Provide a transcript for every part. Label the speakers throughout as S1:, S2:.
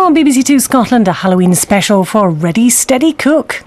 S1: on BBC Two Scotland, a Halloween special for Ready Steady Cook.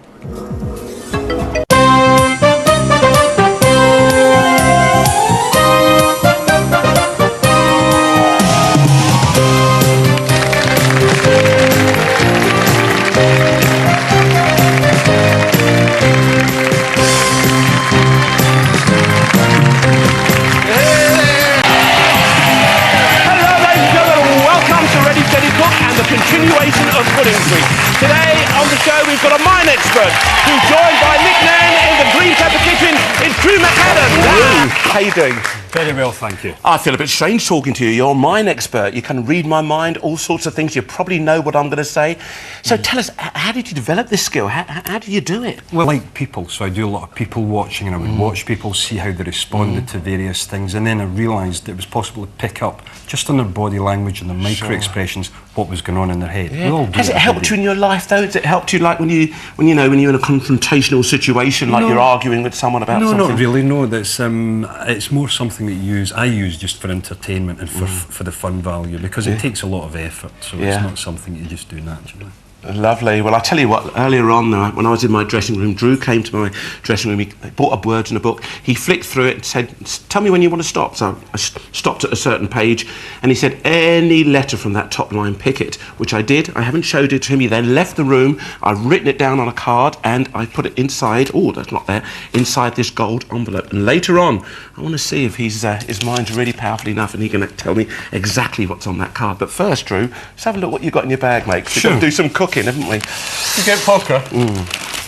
S2: Continuation of Pudding Week. Today on the show we've got a mine expert who's joined by Nick Nairn in the Green Pepper Kitchen. It's Drew McAdam. How you doing?
S3: Very well, thank you.
S2: I feel a bit strange talking to you. You're a mine expert. You can read my mind, all sorts of things. You probably know what I'm going to say. So tell us, how did you develop this skill? How did you do it?
S3: Well, I like people, so I do a lot of people watching, and I would watch people, see how they responded to various things, and then I realised it was possible to pick up, just on their body language and their micro-expressions, what was going on in their head.
S2: Yeah. Has it helped you in your life, though? Has it helped you, like, when you're in a confrontational situation, like you're arguing with someone about something?
S3: No, not really, no. That's, it's more something that I use just for entertainment and for the fun value, because it takes a lot of effort, so it's not something you just do naturally.
S2: Lovely. Well, I'll tell you what, earlier on, when I was in my dressing room, Drew came to my dressing room, he bought a word in a book, he flicked through it and said, tell me when you want to stop. So I stopped at a certain page, and he said, any letter from that top line, pick it, which I did. I haven't showed it to him. He then left the room. I've written it down on a card, and I put it inside, that's not there, inside this gold envelope. And later on, I want to see if his mind's really powerful enough and he can tell me exactly what's on that card. But first, Drew, let's have a look what you've got in your bag, mate.
S3: Sure.
S2: We've got to do some cooking, haven't we?
S3: You get poker?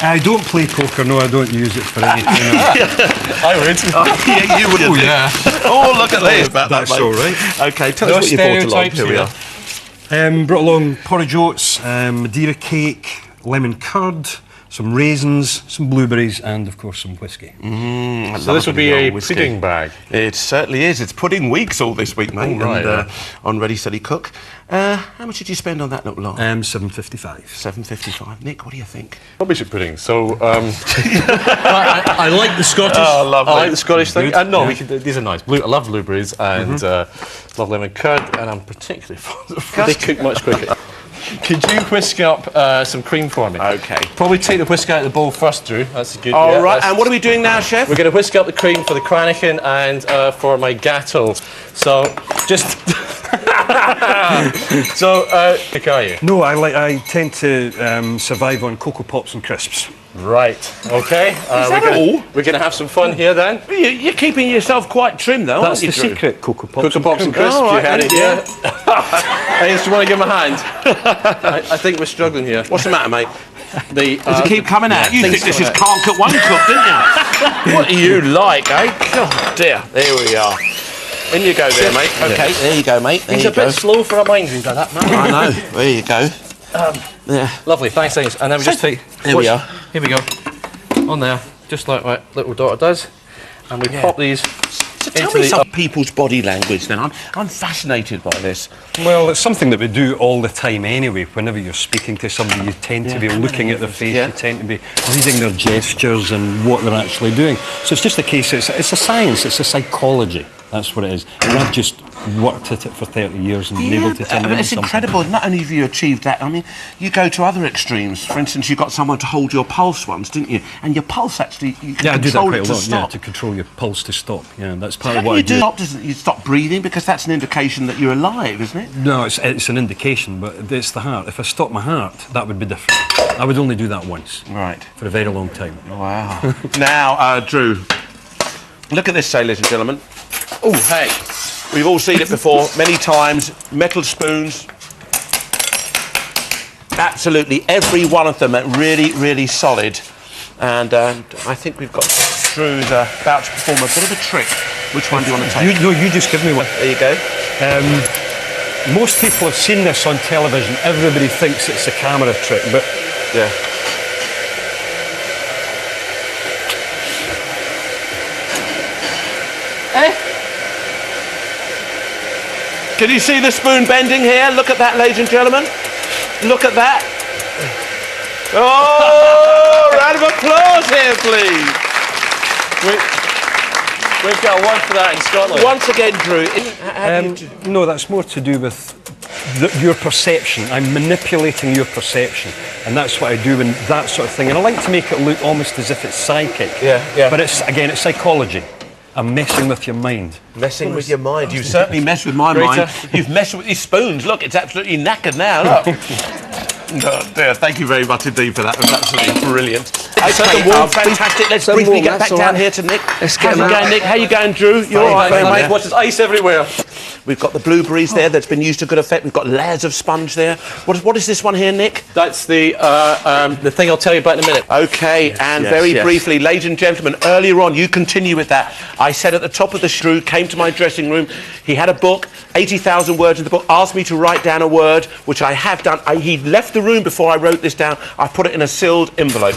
S3: I don't play poker, no, I don't use it for anything.
S2: I would. Yeah, you would.
S3: Oh, yeah.
S2: Oh, look at this.
S3: That's all right.
S2: OK, tell us what you brought along. Here we are.
S3: Brought along porridge oats, Madeira cake, lemon curd, some raisins, some blueberries, and of course some whiskey.
S4: So this would be a pudding bag.
S2: It certainly is. It's pudding weeks all this week, mate.
S4: Right,
S2: and on Ready Steady Cook. How much did you spend on that little lot?
S3: $7.55.
S2: $7.55. Nick, what do you think?
S4: Rubbish at pudding. So
S3: I like the Scottish.
S4: Oh, lovely.
S3: I like the Scottish thing.
S4: These are nice. I love blueberries and love lemon curd, and I'm particularly fond of
S3: They cook much quicker.
S4: Could you whisk up some cream for me?
S2: OK.
S4: Probably take the whisk out of the bowl first, Drew. That's good.
S2: All right. And what are we doing now, Chef?
S4: We're going to whisk up the cream for the Cranachan and for my gatto. So just. Nick, are you?
S3: No, I tend to survive on Cocoa Pops and crisps.
S4: Right. OK. We're going to have some fun here then.
S2: You're keeping yourself quite trim, though,
S3: That's
S2: aren't you,
S3: the
S2: Drew?
S3: secret, Cocoa Pops
S4: and crisps.
S2: Oh,
S4: You
S2: right,
S4: had it, yeah. Hey, do you want to give him a hand? I think we're struggling here.
S2: What's the matter, mate?
S4: Does
S2: it keep coming out? You think this is can't cook, one cook, didn't you? What are you like, eh? God, dear. There we are. In you go there, mate. OK, there you go, mate. There
S4: He's
S2: you
S4: a bit slow for a mind read like that, man.
S2: I know. There you go. Yeah.
S4: Lovely, thanks. And then we just take...
S2: There we are.
S4: Here we go. On there, just like my little daughter does. And we pop these
S2: Tell me some people's body language, then. I'm fascinated by this.
S3: Well, it's something that we do all the time anyway. Whenever you're speaking to somebody, you tend to be looking at their face, you tend to be reading their gestures and what they're actually doing. So it's just a case, it's a science, it's a psychology. That's what it is. And I've just worked at it for 30 years and been able to turn it into
S2: it's
S3: something.
S2: incredible. Not only have you achieved that, I mean, you go to other extremes. For instance, you got someone to hold your pulse once, didn't you? And your pulse actually, you can
S3: I do that
S2: control
S3: quite
S2: it
S3: a
S2: to
S3: lot,
S2: stop.
S3: to control your pulse to stop. Yeah, that's part
S2: How
S3: of
S2: do
S3: what
S2: you
S3: I do.
S2: stop? You stop breathing, because that's an indication that you're alive, isn't it?
S3: No, it's an indication, but it's the heart. If I stopped my heart, that would be different. I would only do that once.
S2: Right.
S3: For a very long time.
S2: Wow. Now, Drew, look at this, ladies and gentlemen. Oh, hey. We've all seen it before, many times. Metal spoons. Absolutely every one of them are really, really solid. And I think we've got Drew's about to perform a bit of a trick. Which one do you want to take?
S3: You just give me one.
S2: There you go.
S3: Most people have seen this on television. Everybody thinks it's a camera trick, but...
S2: Yeah. Can you see the spoon bending here? Look at that, ladies and gentlemen. Look at that. Oh, round of applause here, please.
S4: We've got one for that in Scotland.
S2: Once again, Drew.
S3: No, that's more to do with your perception. I'm manipulating your perception, and that's what I do in that sort of thing. And I like to make it look almost as if it's psychic.
S2: Yeah, yeah.
S3: But it's psychology. I'm messing with your mind.
S2: Messing with your mind. You certainly mess with my mind. You've messed with these spoons. Look, it's absolutely knackered now. Look. Oh, dear. Thank you very much indeed for that. It was absolutely brilliant. Okay, fantastic. Let's briefly get back down here to Nick. How's it going, Nick? How you going, Drew? You're all right, mate?
S4: Watch, there's ice everywhere.
S2: We've got the blueberries there that's been used to good effect. We've got layers of sponge there. What is this one here, Nick?
S4: That's the thing I'll tell you about in a minute.
S2: Okay, very briefly, ladies and gentlemen, earlier on, you continue with that. I said at the top of the Drew came to my dressing room. He had a book, 80,000 words in the book, asked me to write down a word, which I have done. He left the room before I wrote this down. I put it in a sealed envelope.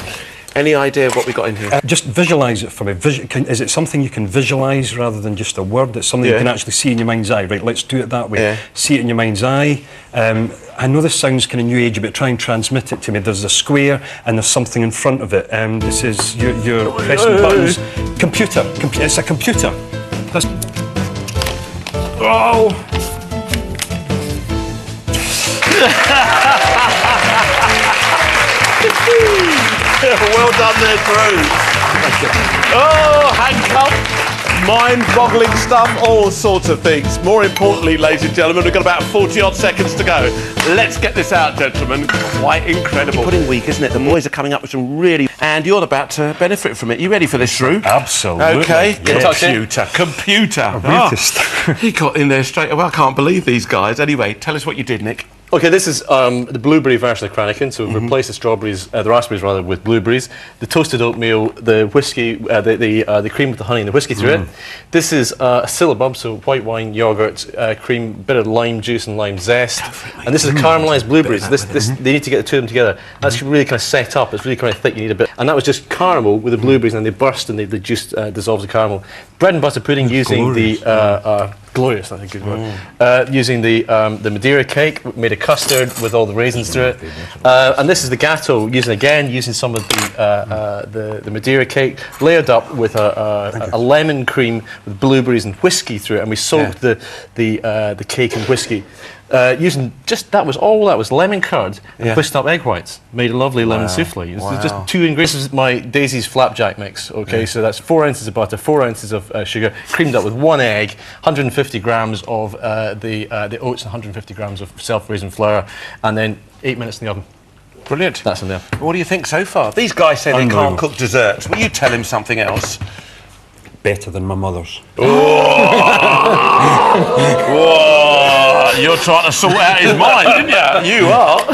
S2: Any idea of what we got in here?
S3: Just visualise it for me. Is it something you can visualise rather than just a word? It's something you can actually see in your mind's eye. Right, let's do it that way.
S2: Yeah.
S3: See it in your mind's eye. I know this sounds kind of new age, but try and transmit it to me. There's a square and there's something in front of it. This is you're pressing buttons. Computer. It's a computer. That's... Oh!
S2: Well done there, Drew. Oh, handcuff, mind-boggling stuff, all sorts of things. More importantly, ladies and gentlemen, we've got about 40-odd seconds to go. Let's get this out, gentlemen. Quite incredible. Pudding week, isn't it? The boys are coming up with some really... And you're about to benefit from it. You ready for this, Drew?
S3: Absolutely.
S2: Okay.
S3: Yes.
S2: Computer. He got in there straight away. I can't believe these guys. Anyway, tell us what you did, Nick.
S4: Okay, this is the blueberry version of Cranachan, so we've replaced the raspberries rather with blueberries, the toasted oatmeal, the whiskey, the cream with the honey and the whiskey through it. This is a syllabub, so white wine, yoghurt, cream, bit of lime juice and lime zest, and this is caramelised blueberries. They need to get the two of them together. That's really kind of set up. It's really kind of thick. You need a bit, and that was just caramel with the blueberries, and then they burst and the juice dissolves the caramel. Bread and butter pudding using the glorious, I think, good word. Using the Madeira cake, made a custard with all the raisins through it, and this is the gateau, using some of the Madeira cake, layered up with a lemon cream with blueberries and whiskey through it, and we soaked the cake in whiskey. Using that was lemon curd and whisked up egg whites. Made a lovely lemon souffle. It's just two ingredients. This is my Daisy's flapjack mix. Okay, so that's 4 ounces of butter, 4 ounces of sugar, creamed up with 1 egg, 150 grams of the oats, and 150 grams of self-raising flour, and then 8 minutes in the oven.
S2: Brilliant.
S4: That's in there.
S2: What do you think so far? These guys say they can't cook desserts. Will you tell him something else?
S3: Better than my mother's.
S2: You're trying to sort out his mind, didn't you? You are.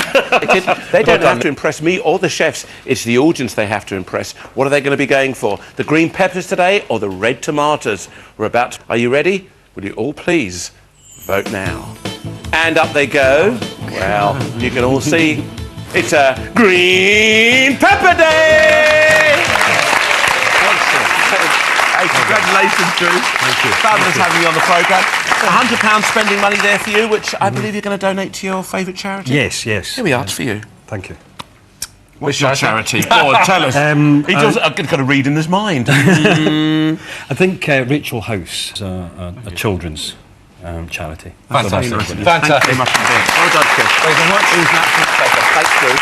S2: They don't have to impress me or the chefs. It's the audience they have to impress. What are they going to be going for? The green peppers today or the red tomatoes? Are you ready? Will you all please vote now? And up they go. Well, you can all see it's a green pepper day! Hey, congratulations, Drew. Thank you. Fabulous having you on the programme. £100 spending money there for you, which I believe you're going to donate to your favourite charity.
S3: Yes.
S2: Here we are, it's for you.
S3: Thank you.
S2: What's your charity? Go on, tell us. He does. I've got to read in his mind.
S3: I think Rachel House is a children's charity.
S4: Fantastic.
S2: Thank you very much indeed. Well done, Chris. Thank you very much. It was an absolute pleasure. Thanks, Drew.